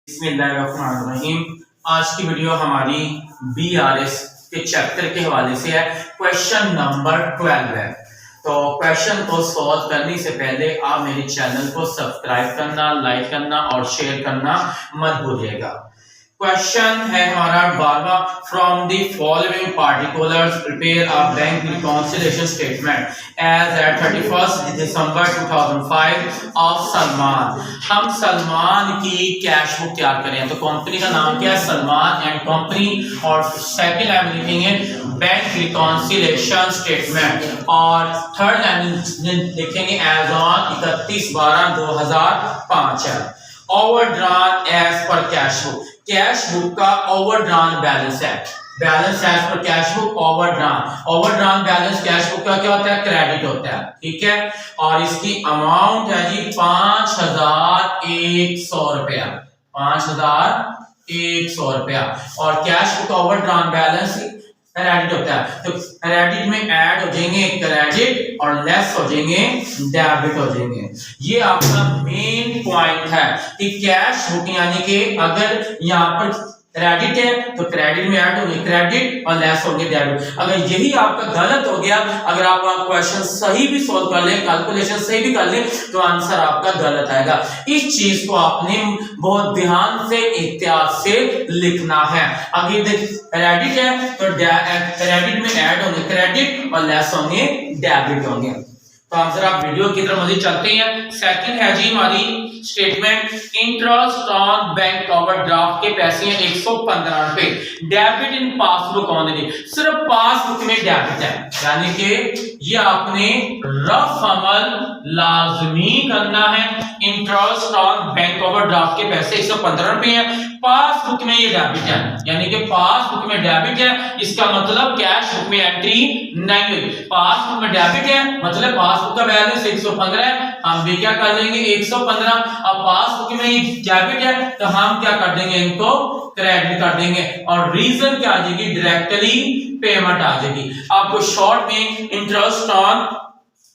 बिस्मिल्लाहिर्रहमानिर्रहीम। आज की वीडियो हमारी BRS के चैप्टर के हवाले से है। क्वेश्चन नंबर 12 है। तो क्वेश्चन को सॉल्व करने से पहले आप मेरे चैनल को सब्सक्राइब करना, लाइक करना और शेयर करना मत भूलिएगा। क्वेश्चन है हमारा 12वां। From the following particulars prepare a bank reconciliation statement as at 31 December 2005 of Salman. हम सलमान की कैश बुक तैयार करें तो कंपनी का नाम क्या है? Salman and company. और सेकंड लाइन लिखेंगे बैंक रिकॉन्सिलिएशन स्टेटमेंट और थर्ड लाइन लिखेंगे एज ऑन 31/12/2005 है। Overdrawn as per cash book. Cash book का ओवरड्रान बैलेंस है। Balance as per cash book overdrawn. Overdrawn balance cash book का क्या होता है? क्रेडिट होता है। ठीक है। और इसकी अमाउंट है जी 5100 रुपया। 5100 रुपया। और कैश बुक का ओवरड्रान बैलेंस क्रेडिट होता है। तो क्रेडिट में ऐड हो जाएंगे क्रेडिट और लेस हो जाएंगे डेबिट हो जाएंगे। ये आपका मेन पॉइंट है कि कैश बुक यानी कि अगर यहाँ पर क्रेडिट है तो क्रेडिट में ऐड होंगे क्रेडिट और लेस होंगे डेबिट। अगर यही आपका गलत हो गया, अगर आप क्वेश्चन सही भी सोल्व कर ले, कैलकुलेशन सही भी कर ले, तो आंसर आपका गलत आएगा। इस चीज को आपने बहुत ध्यान से एहतियात से लिखना है। अगर क्रेडिट है तो क्रेडिट में ऐड होंगे क्रेडिट और लेस होंगे डेबिट होंगे। तो हम जरा वीडियो की तरफ मजीद चलते हैं। सेकंड है जी हमारी statement interest on bank overdraft के पैसे हैं 115 रुपए। Debit in passbook only. सिर्फ पासबुक में डेबिट है, यानी कि ये आपने रफ अमल लाजमी करना है। इंटरेस्ट ऑन बैंक ओवरड्राफ्ट के पैसे 115 रुपए हैं। पासबुक में ये डेबिट है, यानी कि पासबुक में डेबिट है। इसका मतलब कैश बुक में एंट्री नहीं हुई। पासबुक में डेबिट है मतलब पासबुक का बैलेंस 115 है, हम भी क्या कर देंगे 115। अब पासबुक में ये डेबिट है तो हम क्या कर देंगे, इनको क्रेडिट कर देंगे। और रीजन क्या आ जाएगी? डायरेक्टली पेमेंट आ जाएगी। आपको शॉर्ट में इंटरेस्ट ऑन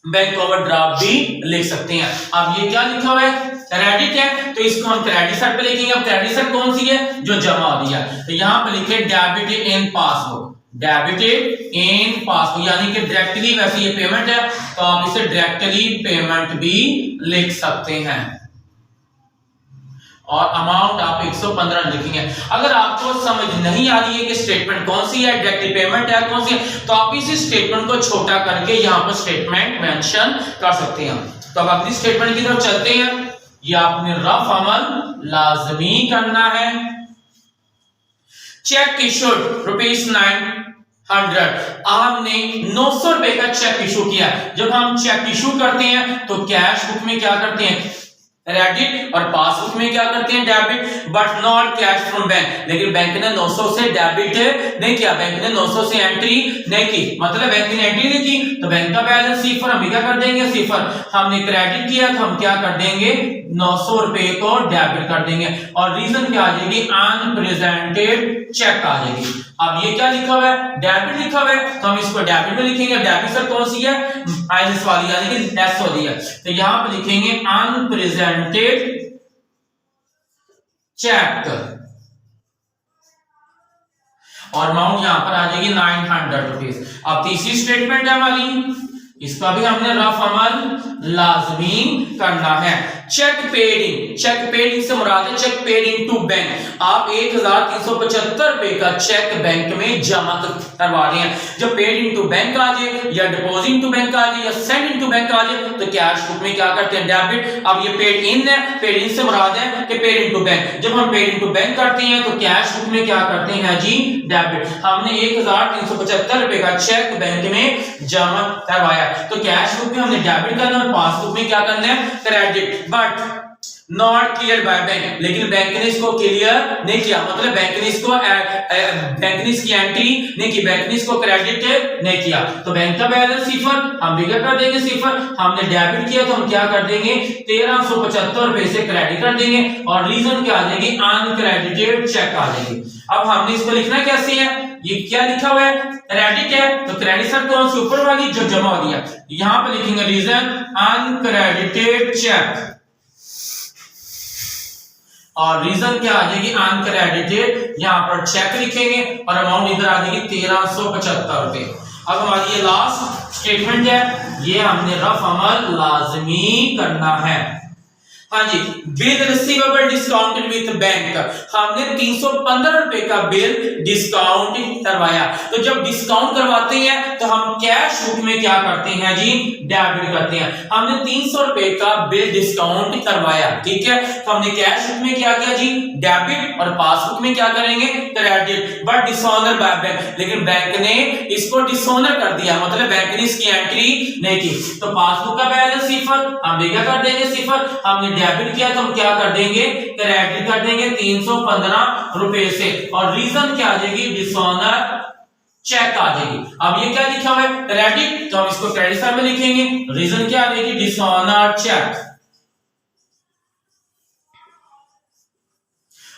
बैंक ओवरड्राफ्ट भी लिख सकते हैं। अब ये क्या लिखा हुआ है? क्रेडिट है तो इसको हम क्रेडिट साइड पे लिखेंगे। अब क्रेडिट साइड कौन सी है? जो जमा हो रही है। तो यहां पे लिखे debited in passbook. Debited in passbook यानी कि डायरेक्टली, वैसे ये पेमेंट है तो आप इसे डायरेक्टली पेमेंट भी लिख सकते हैं। और अमाउंट आप 115 लिखेंगे। अगर आपको समझ नहीं आ रही है कि स्टेटमेंट कौन सी है, डायरेक्टली पेमेंट है कौन सी है, तो आप इसी स्टेटमेंट को छोटा करके यहां पर स्टेटमेंट मेंशन कर सकते हैं। तो अब अगली स्टेटमेंट की तरफ चलते हैं। ये आपने रफ अमल लाजमी करना है। Check issued ₹900। आपने 900 रुपए का चेक इशू किया। जब हम चेक इशू करते हैं तो कैश बुक में क्या करते हैं? क्रेडिट। और पासबुक में क्या करते हैं? Debit. But not cash from bank. लेकिन बैंक ने 900 से डेबिट नहीं किया, बैंक ने 900 से एंट्री नहीं की, मतलब बैंक ने एंट्री नहीं की तो बैंक का बैलेंस सिफर। हम क्या कर देंगे? सिफर। हमने क्रेडिट किया तो हम क्या कर देंगे? 900 रुपए को डेबिट कर देंगे। और रीजन क्या आ जाएगी? अनप्रेजेंटेड चेक आ जाएगी। अब ये क्या लिखा हुआ है? डेबिट लिखा हुआ है तो हम इसको डेबिट में लिखेंगे। डेबिट सर कौन सी है? माइनस वाली यानी कि लेस वाली है। तो यहां पे लिखेंगे अनप्रेजेंटेड चेक और अमाउंट यहां पर आ जाएगी 900 रुपीज। अब तीसरी स्टेटमेंट है हमारी, इसका भी हमने रफ अमल लाजमी करना है। Cheque paid in. Cheque paid in से मुराद है cheque paid in to bank. आप 1375 रुपए का चेक बैंक में जमा करवा रहे हैं। जब पेड इन टू बैंक आ जाए या डिपॉजिट टू बैंक आ जाए या सेंड इन टू बैंक आ जाए तो कैश बुक में क्या करते हैं? डेबिट। अब ये पेड इन है, पेड इन से मुराद है कि पेड इन टू बैंक। जब हम पेड इन टू बैंक करते हैं तो कैश बुक में क्या करते हैं जी? डेबिट। हमने 1375 रुपए का चेक बैंक में जमा करवाया तो कैश बुक में हमने डेबिट करना और पासबुक में क्या करना है? Credit. But not clear by bank. लेकिन बैंक ने इसको क्लियर नहीं किया, मतलब बैंक ने इसकी एंट्री नहीं की, बैंक ने इसको क्रेडिट नहीं किया तो बैंक का बैलेंस सिफर। हम भी क्या कर देंगे? सिफर। हमने डेबिट किया तो हम क्या कर देंगे? 1375 रुपए से क्रेडिट कर देंगे। और रीजन क्या आ जाएगी? अनक्रेडिटेड चेक आ जाएगी। अब हमने इसको लिखना कैसे है? ये क्या लिखा हुआ है? क्रेडिट है तो क्रेडिट सर कौन सी? ऊपर वाली जो जमा हो रही है। यहां पे लिखेंगे रीजन अनक्रेडिटेड चेक। और रीजन क्या आ जाएगी अनक्रेडिटेड, यहाँ पर चेक लिखेंगे और अमाउंट इधर आ जाएगी 1375 रुपए। अब हमारी ये लास्ट स्टेटमेंट है, ये हमने रफ अमल लाजमी करना है। हाँ जी, bill receivable discounted with bank, हमने 315 रुपए का बिल डिस्काउंट करवाया। तो जब डिस्काउंट करवाते हैं तो हम कैश बुक में क्या करते हैं जी, डेबिट करते हैं। हमने 300 रुपए का बिल डिस्काउंट करवाया, ठीक है, तो हमने कैश बुक में क्या किया जी, डेबिट, और पासबुक में क्या करेंगे, credit, but dishonour by bank, लेकिन बैंक ने इसको डिसऑनर कर दिया, मतलब बैंक ने इसकी एंट्री नहीं की। तो पासबुक का बैलेंस सिफर, हम क्या कर देंगे सिफर, हमने डेबिट किया तो हम क्या कर देंगे, क्रेडिट कर देंगे 315 रुपए से, और रीजन क्या आ जाएगी, डिसऑनर चेक आ जाएगी। अब ये क्या लिखा हुआ है, क्रेडिट, तो हम इसको क्रेडिट साइड में लिखेंगे, रीजन क्या आ जाएगी, डिसऑनर चेक,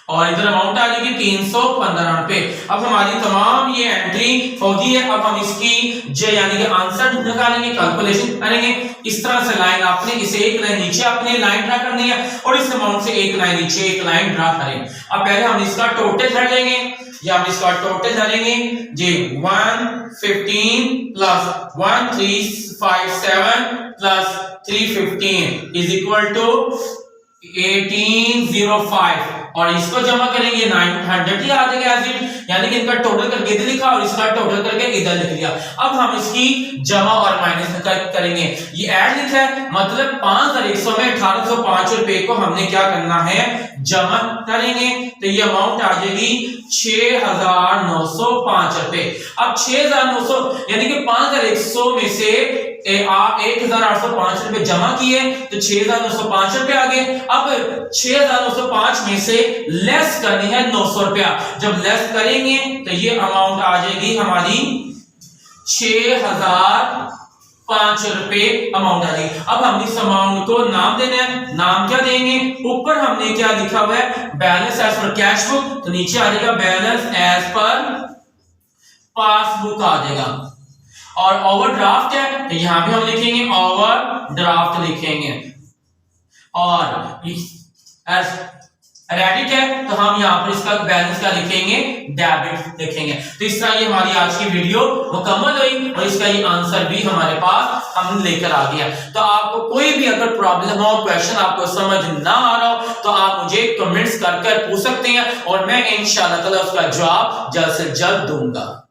और इधर अमाउंट आ जाएगी 315 रुपए। अब हमारी तमाम ये एंट्री होगी है। अब हम इसकी जो यानी कि आंसर निकालेंगे, कैलकुलेशन करेंगे। इस तरह से लाइन आपने इसे एक लाइन नीचे आपने लाइन ड्रा करनी है और इस अमाउंट से एक लाइन नीचे एक लाइन ड्रा करें। अब पहले हम इसका टोटल धर लेंगे, या हम इसका टोटल धरेंगे जी, 115 plus 1357 plus 315 is equal to 1805, और इसको जमा करेंगे 900 ही आ जाएगा एज इट, यानी कि इनका टोटल करके इधर लिखा और इसका टोटल करके इधर लिख लिया। अब हम इसकी जमा और माइनस करेंगे, ये ऐड लिखा है, मतलब 5100 में 1805 रुपए को हमने क्या करना है, जमा करेंगे, तो ये अमाउंट आ जाएगी 6905 रुपए। अब 6900 यानी कि 5100 में से 1805 रुपए जमा किए तो 6905 रुपए आ गए। अब 6905 में से लेस करनी है 900 रुपया, जब लेस करेंगे तो ये अमाउंट आ जाएगी हमारी 6005 रुपए अमाउंट आ जाएगी। अब हम इस अमाउंट को नाम देना है, नाम क्या देंगे, ऊपर हमने क्या लिखा हुआ है, balance as per cash book, तो नीचे आ जाएगा बैलेंस एज पर पासबुक आ जाएगा। और ओवरड्राफ्ट है तो यहां भी हम लिखेंगे ओवरड्राफ्ट लिखेंगे, और क्रेडिट है तो हम यहां पर इसका बैलेंस क्या लिखेंगे, डेबिट लिखेंगे। तो इस तरह ये हमारी आज की वीडियो मुकम्मल हुई और इसका ये आंसर भी हमारे पास हम लेकर आ गया। तो आपको कोई भी अगर प्रॉब्लम हो, क्वेश्चन आपको समझ ना आ रहा हो तो आप मुझे कमेंट्स कर पूछ सकते हैं और मैं इंशाअल्लाह ताला उसका जवाब जल्द से जल्द दूंगा।